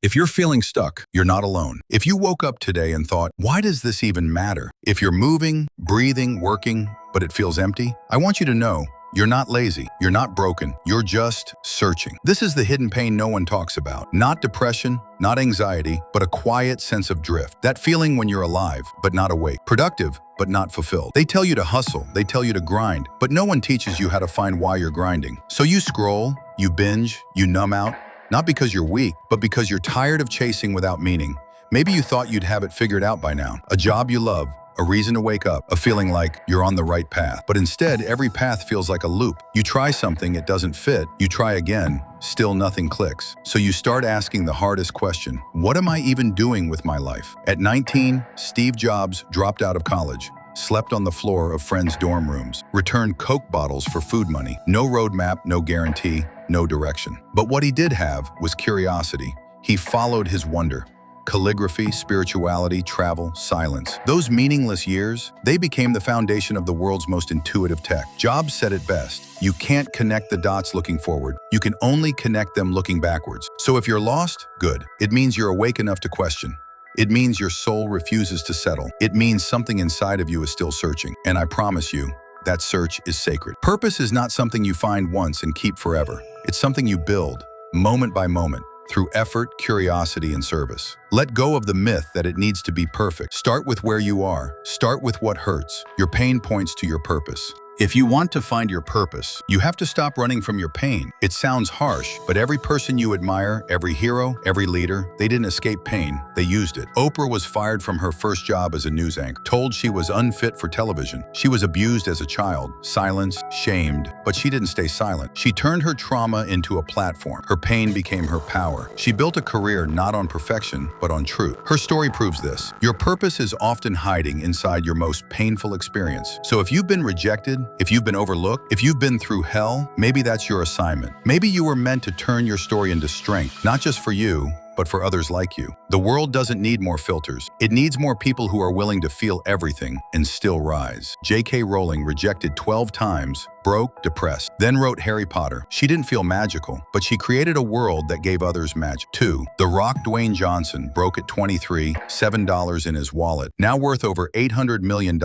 If you're feeling stuck, you're not alone. If you woke up today and thought, why does this even matter? If you're moving, breathing, working, but it feels empty, I want you to know you're not lazy, you're not broken, you're just searching. This is the hidden pain no one talks about. Not depression, not anxiety, but a quiet sense of drift. That feeling when you're alive, but not awake. Productive, but not fulfilled. They tell you to hustle, they tell you to grind, but no one teaches you how to find why you're grinding. So you scroll, you binge, you numb out, not because you're weak, but because you're tired of chasing without meaning. Maybe you thought you'd have it figured out by now. A job you love, a reason to wake up, a feeling like you're on the right path. But instead, every path feels like a loop. You try something, it doesn't fit. You try again, still nothing clicks. So you start asking the hardest question, what am I even doing with my life? At 19, Steve Jobs dropped out of college, slept on the floor of friends' dorm rooms, returned Coke bottles for food money. No roadmap, no guarantee, no direction. But what he did have was curiosity. He followed his wonder. Calligraphy, spirituality, travel, silence. Those meaningless years, they became the foundation of the world's most intuitive tech. Jobs said it best. You can't connect the dots looking forward. You can only connect them looking backwards. So if you're lost, good. It means you're awake enough to question. It means your soul refuses to settle. It means something inside of you is still searching. And I promise you, that search is sacred. Purpose is not something you find once and keep forever. It's something you build, moment by moment, through effort, curiosity, and service. Let go of the myth that it needs to be perfect. Start with where you are. Start with what hurts. Your pain points to your purpose. If you want to find your purpose, you have to stop running from your pain. It sounds harsh, but every person you admire, every hero, every leader, they didn't escape pain, they used it. Oprah was fired from her first job as a news anchor, told she was unfit for television. She was abused as a child, silenced, shamed, but she didn't stay silent. She turned her trauma into a platform. Her pain became her power. She built a career not on perfection, but on truth. Her story proves this. Your purpose is often hiding inside your most painful experience. So if you've been rejected, if you've been overlooked, if you've been through hell, maybe that's your assignment. Maybe you were meant to turn your story into strength, not just for you, but for others like you. The world doesn't need more filters. It needs more people who are willing to feel everything and still rise. J.K. Rowling rejected 12 times, broke, depressed, then wrote Harry Potter. She didn't feel magical, but she created a world that gave others magic. 2. The Rock Dwayne Johnson broke at 23, $7 in his wallet, now worth over $800 million.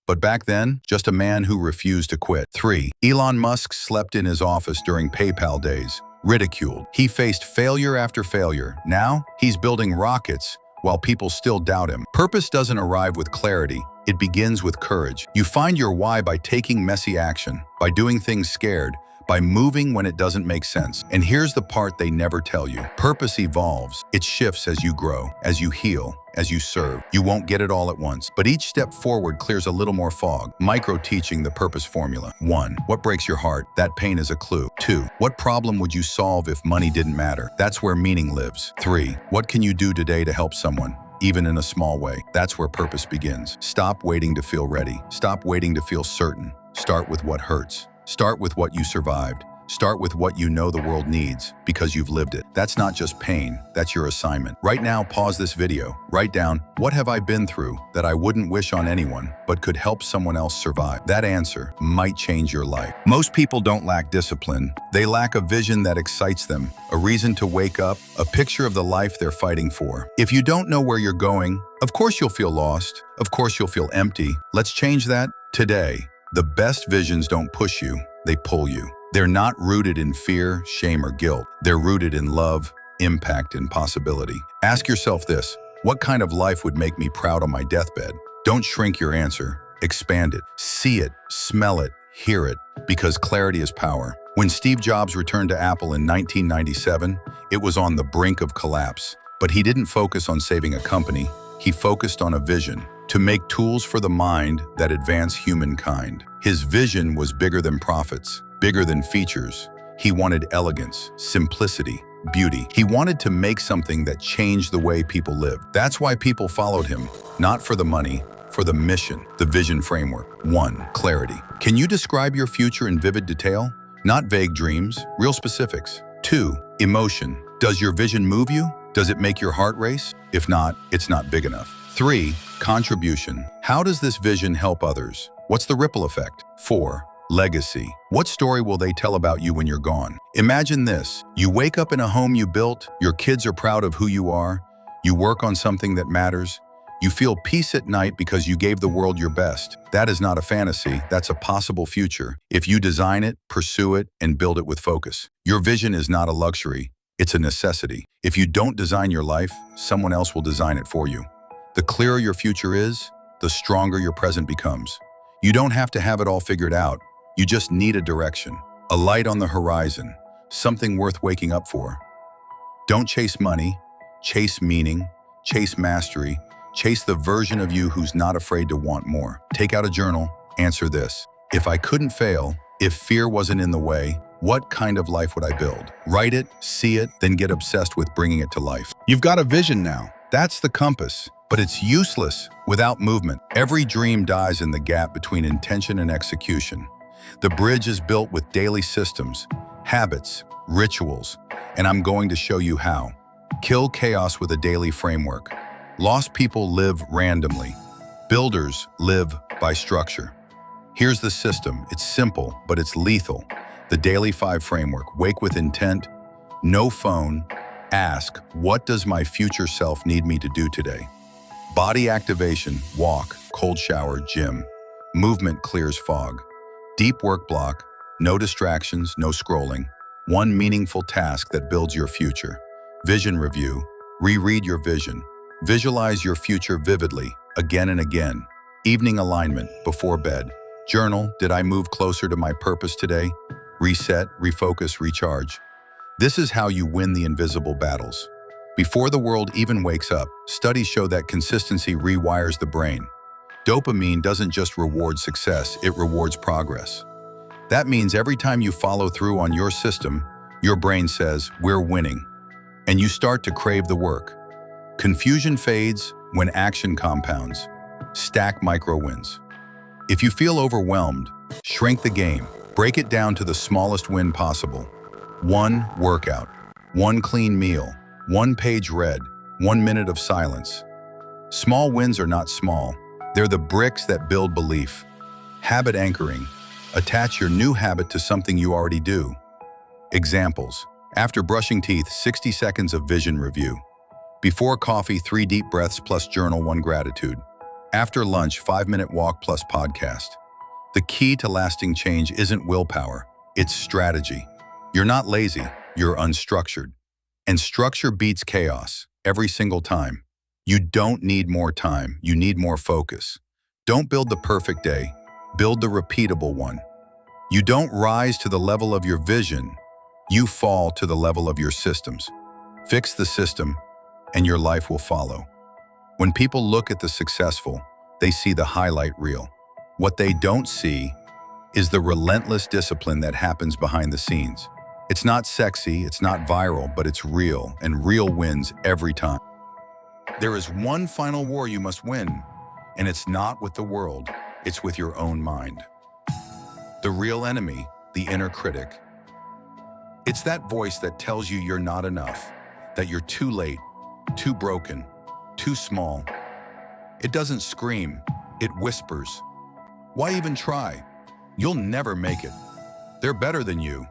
But back then, just a man who refused to quit. 3. Elon Musk slept in his office during PayPal days, ridiculed. He faced failure after failure. Now, he's building rockets while people still doubt him. Purpose doesn't arrive with clarity. It begins with courage. You find your why by taking messy action, by doing things scared, by moving when it doesn't make sense. And here's the part they never tell you. Purpose evolves. It shifts as you grow, as you heal, as you serve. You won't get it all at once, but each step forward clears a little more fog. Micro-teaching the purpose formula. 1. What breaks your heart? That pain is a clue. 2. What problem would you solve if money didn't matter? That's where meaning lives. 3. What can you do today to help someone? Even in a small way. That's where purpose begins. Stop waiting to feel ready. Stop waiting to feel certain. Start with what hurts. Start with what you survived. Start with what you know the world needs because you've lived it. That's not just pain, that's your assignment. Right now, pause this video. Write down, what have I been through that I wouldn't wish on anyone, but could help someone else survive? That answer might change your life. Most people don't lack discipline. They lack a vision that excites them, a reason to wake up, a picture of the life they're fighting for. If you don't know where you're going, of course you'll feel lost. Of course you'll feel empty. Let's change that today. The best visions don't push you, they pull you. They're not rooted in fear, shame, or guilt. They're rooted in love, impact, and possibility. Ask yourself this, what kind of life would make me proud on my deathbed? Don't shrink your answer, expand it. See it, smell it, hear it, because clarity is power. When Steve Jobs returned to Apple in 1997, it was on the brink of collapse. But he didn't focus on saving a company, he focused on a vision. To make tools for the mind that advance humankind. His vision was bigger than profits, bigger than features. He wanted elegance, simplicity, beauty. He wanted to make something that changed the way people live. That's why people followed him, not for the money, for the mission, the vision framework. 1. Clarity. Can you describe your future in vivid detail? Not vague dreams, real specifics. 2. Emotion. Does your vision move you? Does it make your heart race? If not, it's not big enough. 3. Contribution. How does this vision help others? What's the ripple effect? 4. Legacy. What story will they tell about you when you're gone? Imagine this. You wake up in a home you built, your kids are proud of who you are, you work on something that matters, you feel peace at night because you gave the world your best. That is not a fantasy, that's a possible future. If you design it, pursue it, and build it with focus. Your vision is not a luxury, it's a necessity. If you don't design your life, someone else will design it for you. The clearer your future is, the stronger your present becomes. You don't have to have it all figured out. You just need a direction, a light on the horizon, something worth waking up for. Don't chase money, chase meaning, chase mastery, chase the version of you who's not afraid to want more. Take out a journal, answer this. If I couldn't fail, if fear wasn't in the way, what kind of life would I build? Write it, see it, then get obsessed with bringing it to life. You've got a vision now. That's the compass. But it's useless without movement. Every dream dies in the gap between intention and execution. The bridge is built with daily systems, habits, rituals, and I'm going to show you how. Kill chaos with a daily framework. Lost people live randomly. Builders live by structure. Here's the system. It's simple, but it's lethal. The Daily 5 framework. Wake with intent. No phone. Ask, what does my future self need me to do today? Body activation. Walk, cold shower, gym. Movement clears fog. Deep work block. No distractions, no scrolling. One meaningful task that builds your future. Vision review. Reread your vision. Visualize your future vividly, again and again. Evening alignment, before bed. Journal, did I move closer to my purpose today? Reset, refocus, recharge. This is how you win the invisible battles. Before the world even wakes up, studies show that consistency rewires the brain. Dopamine doesn't just reward success, it rewards progress. That means every time you follow through on your system, your brain says, we're winning. And you start to crave the work. Confusion fades when action compounds. Stack micro wins. If you feel overwhelmed, shrink the game. Break it down to the smallest win possible. One workout, one clean meal, one page read, 1 minute of silence. Small wins are not small. They're the bricks that build belief. Habit anchoring. Attach your new habit to something you already do. Examples. After brushing teeth, 60 seconds of vision review. Before coffee, 3 deep breaths plus journal, 1 gratitude. After lunch, 5-minute walk plus podcast. The key to lasting change isn't willpower, it's strategy. You're not lazy, you're unstructured. And structure beats chaos every single time. You don't need more time, you need more focus. Don't build the perfect day, build the repeatable one. You don't rise to the level of your vision, you fall to the level of your systems. Fix the system, and your life will follow. When people look at the successful, they see the highlight reel. What they don't see is the relentless discipline that happens behind the scenes. It's not sexy, it's not viral, but it's real, and real wins every time. There is one final war you must win, and it's not with the world, it's with your own mind. The real enemy, the inner critic. It's that voice that tells you you're not enough, that you're too late, too broken, too small. It doesn't scream, it whispers. Why even try? You'll never make it. They're better than you.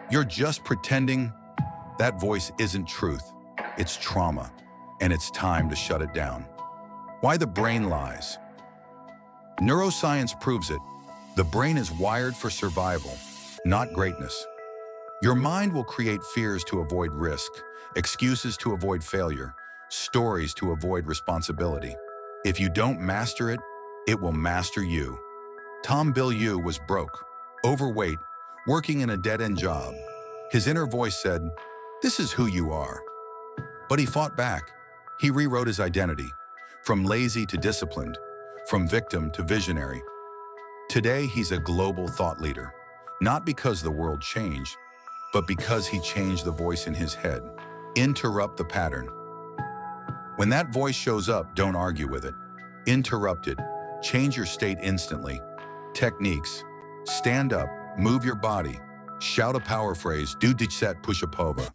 You're just pretending. That voice isn't truth, it's trauma, and it's time to shut it down. Why the brain lies? Neuroscience proves it. The brain is wired for survival, not greatness. Your mind will create fears to avoid risk, excuses to avoid failure, stories to avoid responsibility. If you don't master it, it will master you. Tom Bilyeu was broke, overweight, working in a dead-end job. His inner voice said, "This is who you are." But he fought back. He rewrote his identity, from lazy to disciplined, from victim to visionary. Today, he's a global thought leader, not because the world changed, but because he changed the voice in his head. Interrupt the pattern. When that voice shows up, don't argue with it. Interrupt it. Change your state instantly. Techniques. Stand up, move your body, shout a power phrase, do set push-upova.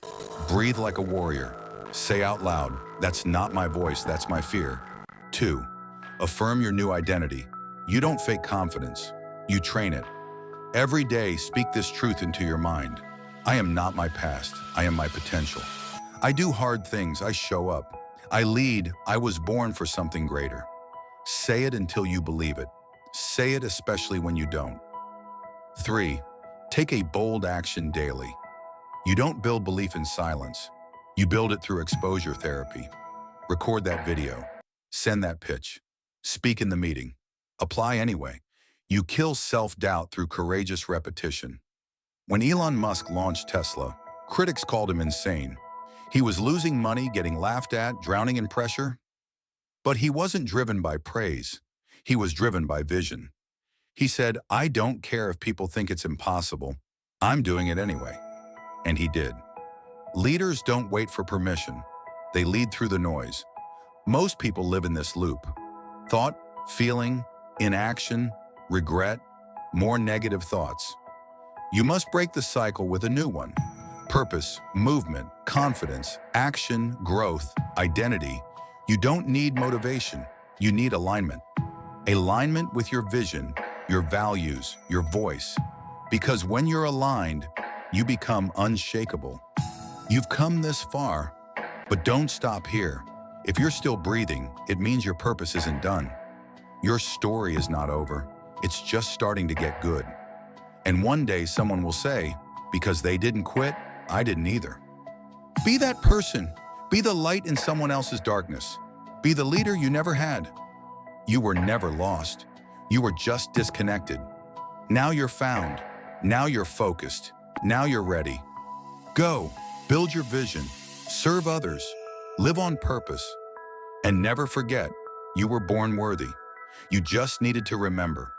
Breathe like a warrior. Say out loud, that's not my voice, that's my fear. 2. Affirm your new identity. You don't fake confidence, you train it. Every day, speak this truth into your mind. I am not my past, I am my potential. I do hard things, I show up. I lead, I was born for something greater. Say it until you believe it. Say it especially when you don't. 3. Take a bold action daily. You don't build belief in silence. You build it through exposure therapy. Record that video. Send that pitch. Speak in the meeting. Apply anyway. You kill self-doubt through courageous repetition. When Elon Musk launched Tesla, critics called him insane. He was losing money, getting laughed at, drowning in pressure. But he wasn't driven by praise. He was driven by vision. He said, I don't care if people think it's impossible. I'm doing it anyway. And he did. Leaders don't wait for permission. They lead through the noise. Most people live in this loop. Thought, feeling, inaction, regret, more negative thoughts. You must break the cycle with a new one. Purpose, movement, confidence, action, growth, identity. You don't need motivation. You need alignment. Alignment with your vision, your values, your voice. Because when you're aligned, you become unshakable. You've come this far, but don't stop here. If you're still breathing, it means your purpose isn't done. Your story is not over. It's just starting to get good. And one day someone will say, because they didn't quit, I didn't either. Be that person. Be the light in someone else's darkness. Be the leader you never had. You were never lost. You were just disconnected. Now you're found. Now you're focused. Now you're ready. Go, build your vision, serve others, live on purpose, and never forget, you were born worthy. You just needed to remember.